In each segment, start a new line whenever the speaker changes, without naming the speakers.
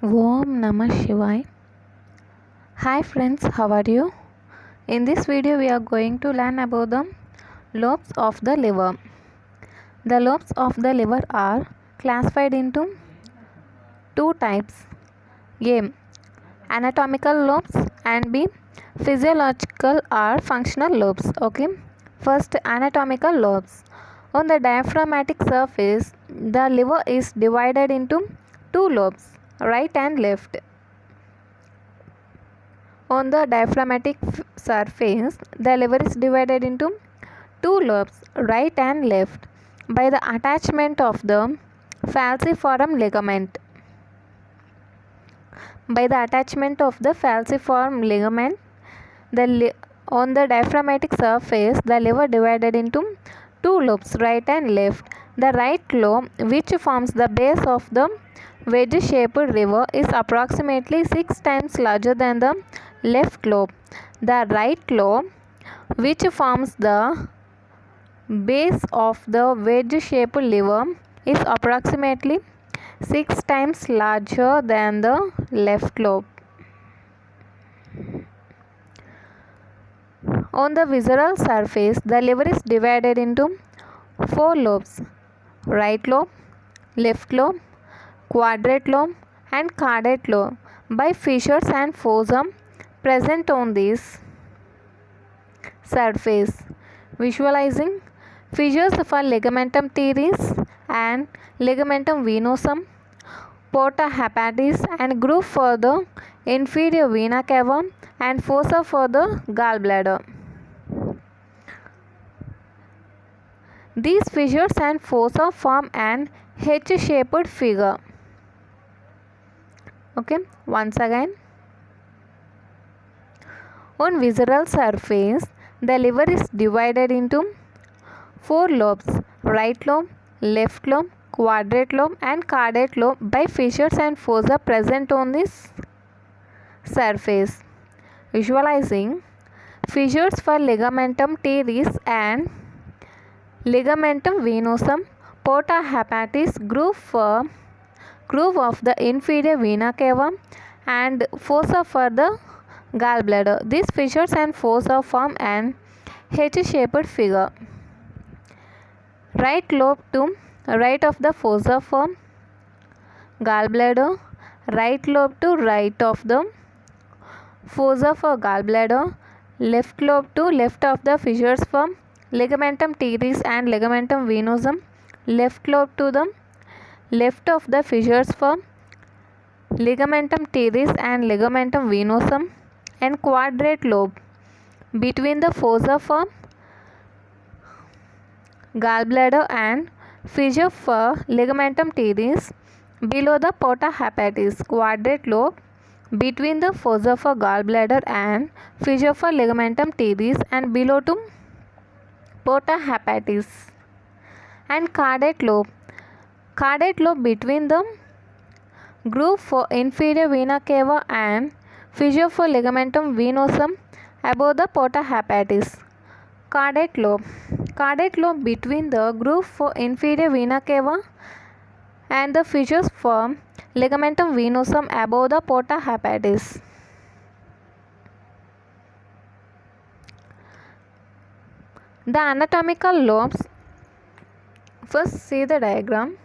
Om Namah Shivaya. Hi friends, how are you? In this video we are going to learn about the lobes of the liver. The lobes of the liver are classified into two types: A. Anatomical lobes and B. Physiological or functional lobes. Okay. First, anatomical lobes. On the diaphragmatic surface, the liver is divided into two lobes, right and left. On the diaphragmatic surface, the liver is divided into two lobes, right and left, by the attachment of the falciform ligament. By the attachment of the falciform ligament, on the diaphragmatic surface, the liver divided into two lobes, right and left. The right lobe, which forms the base of the wedge-shaped liver, is approximately 6 times larger than the left lobe. The right lobe, which forms the base of the wedge-shaped liver, is approximately 6 times larger than the left lobe. On the visceral surface, the liver is divided into four lobes: right lobe, left lobe, quadrate lobe and caudate lobe, by fissures and fossa present on this surface. Visualizing: fissures for ligamentum teres and ligamentum venosum, porta hepatis and groove for the inferior vena cava and fossa for the gallbladder. These fissures and fossa form an H-shaped figure. Okay, once again. On visceral surface, the liver is divided into four lobes: right lobe, left lobe, quadrate lobe and caudate lobe, by fissures and fossa present on this surface. Visualizing: fissures for ligamentum teres and ligamentum venosum, porta hepatis, groove of the inferior vena cava and fossa for the gallbladder. These fissures and fossa form an H-shaped figure. Right lobe to right of the fossa for gallbladder, right lobe to right of the fossa for gallbladder, left lobe to left of the fissures for ligamentum teres and ligamentum venosum, left lobe to the left of the fissures for ligamentum teres and ligamentum venosum, and quadrate lobe between the fossa for gallbladder and fissure for ligamentum teres below the porta hepatis. Quadrate lobe between the fossa for gallbladder and fissure for ligamentum teres and below to porta hepatis. And caudate lobe between the groove for inferior vena cava and fissure for ligamentum venosum above the porta hepatis. Caudate lobe between the groove for inferior vena cava and the fissures for ligamentum venosum above the porta hepatis. The anatomical lobes. First, see the diagram.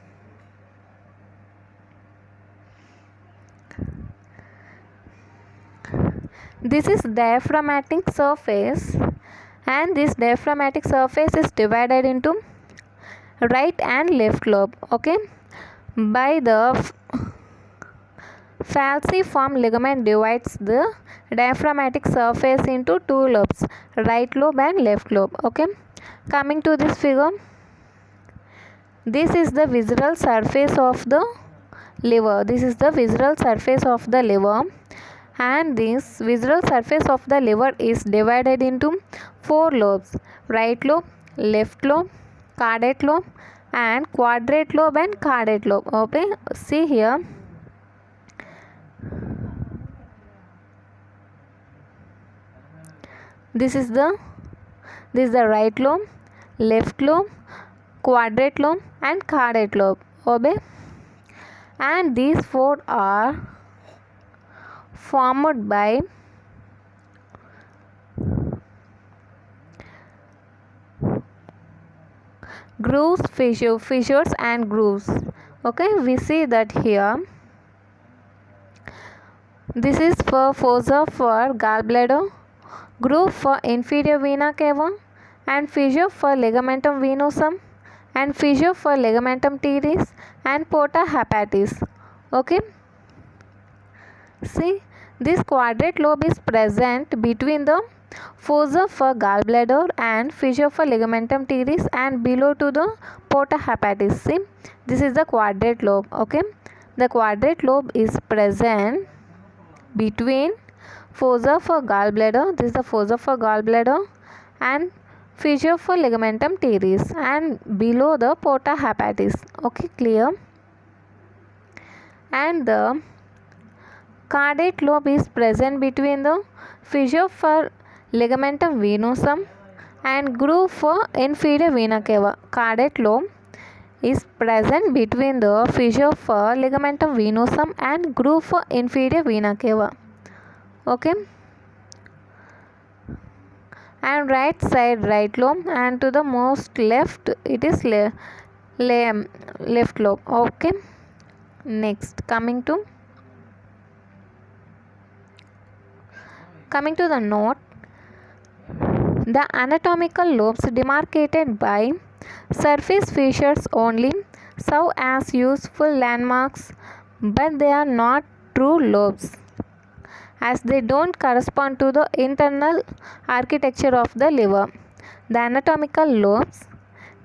This is diaphragmatic surface, and this diaphragmatic surface is divided into right and left lobe. Okay, by the falciform ligament divides the diaphragmatic surface into two lobes, right lobe and left lobe. Okay, coming to this figure, this is the visceral surface of the liver. This is the visceral surface of the liver, and this visceral surface of the liver is divided into four lobes: right lobe, left lobe, caudate lobe and quadrate lobe and caudate lobe. Okay, see here. This is the right lobe, left lobe, quadrate lobe and caudate lobe. Okay, and these four are formed by grooves, fissures and grooves. Okay, we see that here. This is for fossa for gallbladder, groove for inferior vena cava, and fissure for ligamentum venosum, and fissure for ligamentum teres, and porta hepatis. Okay, see, this quadrate lobe is present between the fossa for gallbladder and fissure for ligamentum teres and below to the porta hepatis. See, this is the quadrate lobe. Okay, the quadrate lobe is present between fossa for gallbladder, this is the fossa for gallbladder, and fissure for ligamentum teres and below the porta hepatis. Okay, clear? And the caudate lobe is present between the fissure for ligamentum venosum and groove for inferior vena cava. Caudate lobe is present between the fissure for ligamentum venosum and groove for inferior vena cava. Okay, and right side right lobe, and to the most left it is left lobe. Okay, next coming to the note, the anatomical lobes demarcated by surface fissures only serve as useful landmarks, but they are not true lobes, as they don't correspond to the internal architecture of the liver. The anatomical lobes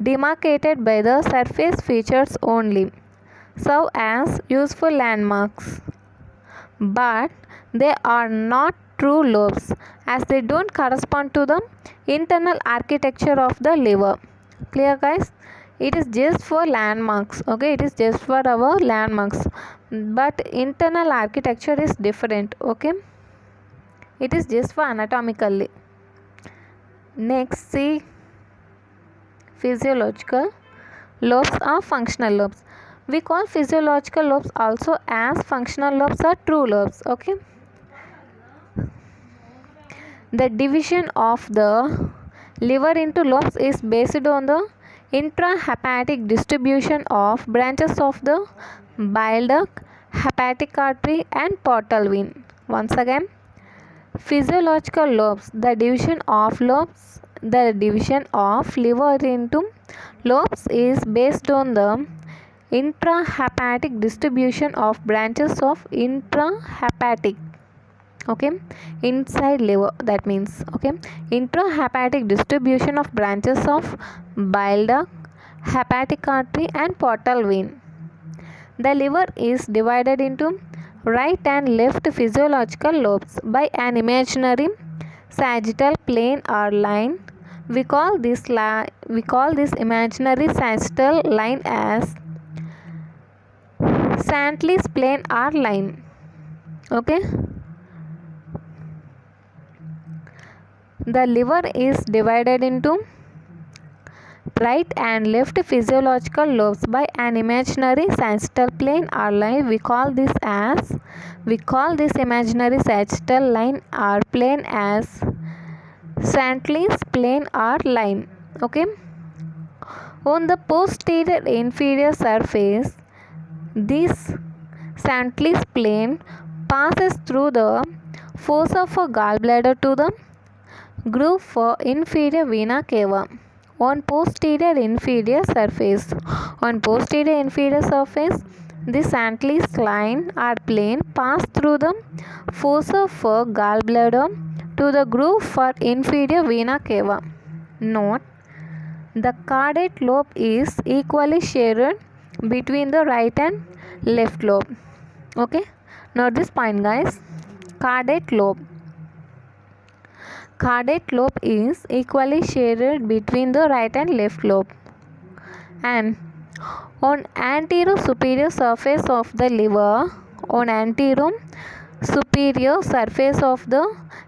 demarcated by the surface features only serve as useful landmarks, but they are not true lobes, as they don't correspond to the internal architecture of the liver. Clear, guys? It is just for landmarks. Okay, it is just for our landmarks, but internal architecture is different. Okay, it is just for anatomically. Next, see physiological lobes or functional lobes. We call physiological lobes also as functional lobes or true lobes. Okay, the division of the liver into lobes is based on the intrahepatic distribution of branches of the bile duct, hepatic artery and portal vein. Once again, physiological lobes, the division of liver into lobes is based on the intrahepatic distribution of branches of intrahepatic, okay, inside liver, that means, okay, intrahepatic distribution of branches of bile duct, hepatic artery and portal vein. The liver is divided into right and left physiological lobes by an imaginary sagittal plane or line. We call this imaginary sagittal line as Santley's plane or line. Okay, the liver is divided into right and left physiological lobes by an imaginary sagittal plane or line. We call this imaginary sagittal line or plane as Santley's plane or line. Okay, on the posterior inferior surface, this Santley's plane passes through the fossa for gallbladder to the groove for inferior vena cava. On posterior inferior surface, this Santley's line or plane pass through the fossa for gallbladder to the groove for inferior vena cava. Note, the caudate lobe is equally shared between the right and left lobe. Okay, note this point, guys. Caudate lobe is equally shared between the right and left lobe, and on anterior superior surface of the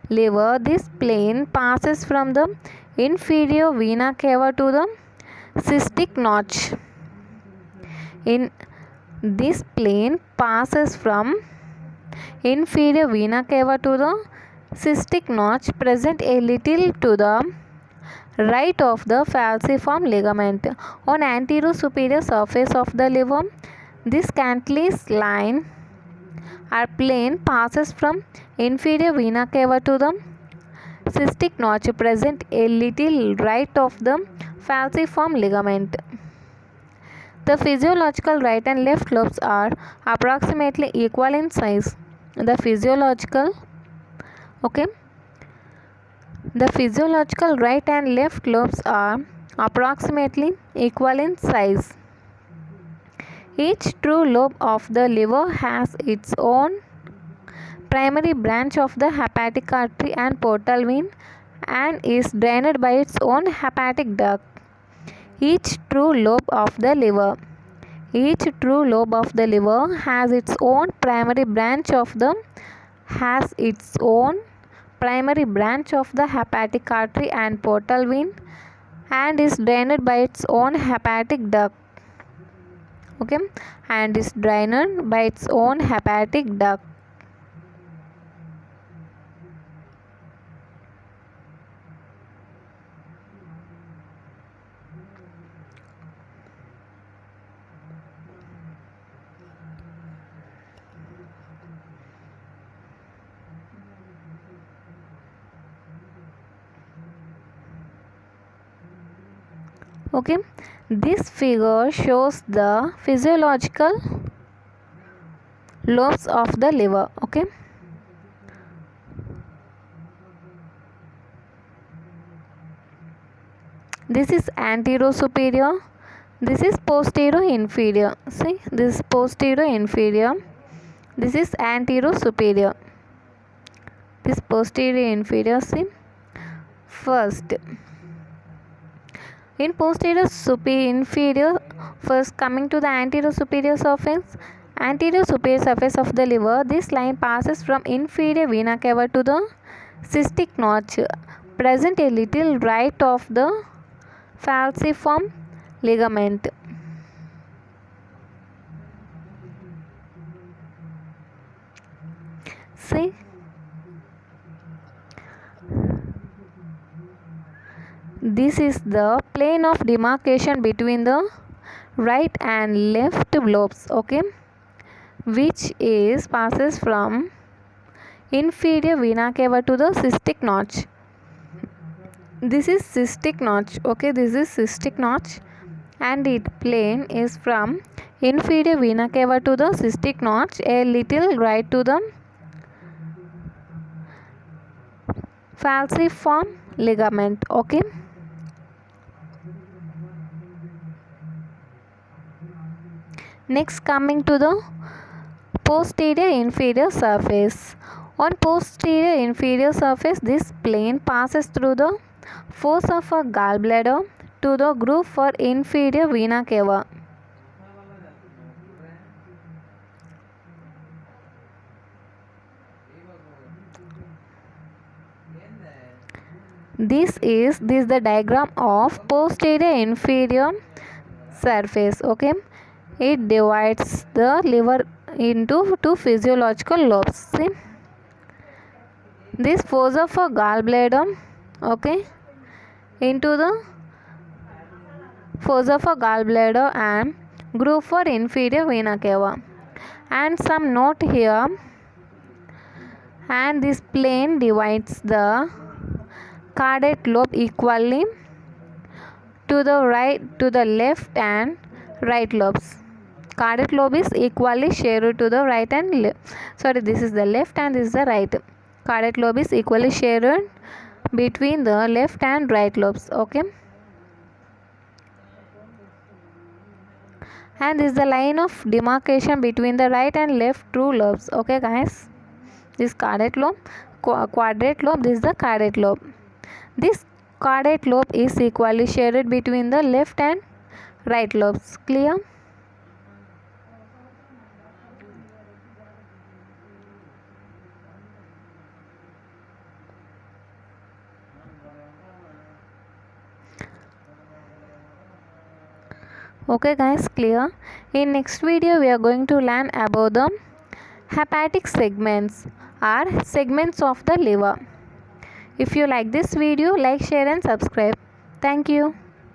liver, this plane passes from the inferior vena cava to the cystic notch. This plane passes from inferior vena cava to the cystic notch present a little to the right of the falciform ligament. On anterior superior surface of the liver, this Cantley's line or plane passes from inferior vena cava to the cystic notch present a little right of the falciform ligament. The physiological right and left lobes are approximately equal in size. The physiological right and left lobes are approximately equal in size. Each true lobe of the liver has its own primary branch of the hepatic artery and portal vein and is drained by its own hepatic duct. Each true lobe of the liver has its own primary branch of the hepatic artery and portal vein and is drained by its own hepatic duct. This figure shows the physiological lobes of the liver. This is anterior superior, this is posterior inferior. See, this is posterior inferior, this is anterior superior, this posterior inferior. See, first in posterior inferior, first coming to the anterior superior surface of the liver, this line passes from inferior vena cava to the cystic notch present a little right of the falciform ligament. See, this is the plane of demarcation between the right and left lobes, which passes from inferior vena cava to the cystic notch. This is cystic notch, and its plane is from inferior vena cava to the cystic notch a little right to the falciform ligament. Next, coming to the posterior inferior surface. On posterior inferior surface, this plane passes through the fossa of a gallbladder to the groove for inferior vena cava. This is the diagram of posterior inferior surface. It divides the liver into two physiological lobes. See, this fossa of a gallbladder, into the fossa of a gallbladder and groove for inferior vena cava. And some note here, and this plane divides the caudate lobe equally to the right, to the left and right lobes. Caudate lobe is equally shared to the right and left. This is the left and this is the right. Caudate lobe is equally shared between the left and right lobes. And this is the line of demarcation between the right and left true lobes. Guys, this caudate lobe, quadrate lobe, this is the caudate lobe. This caudate lobe is equally shared between the left and right lobes. Clear? Okay guys, clear. In next video we are going to learn about the Hepatic segments are segments of the liver. If you like this video, like, share and subscribe. Thank you.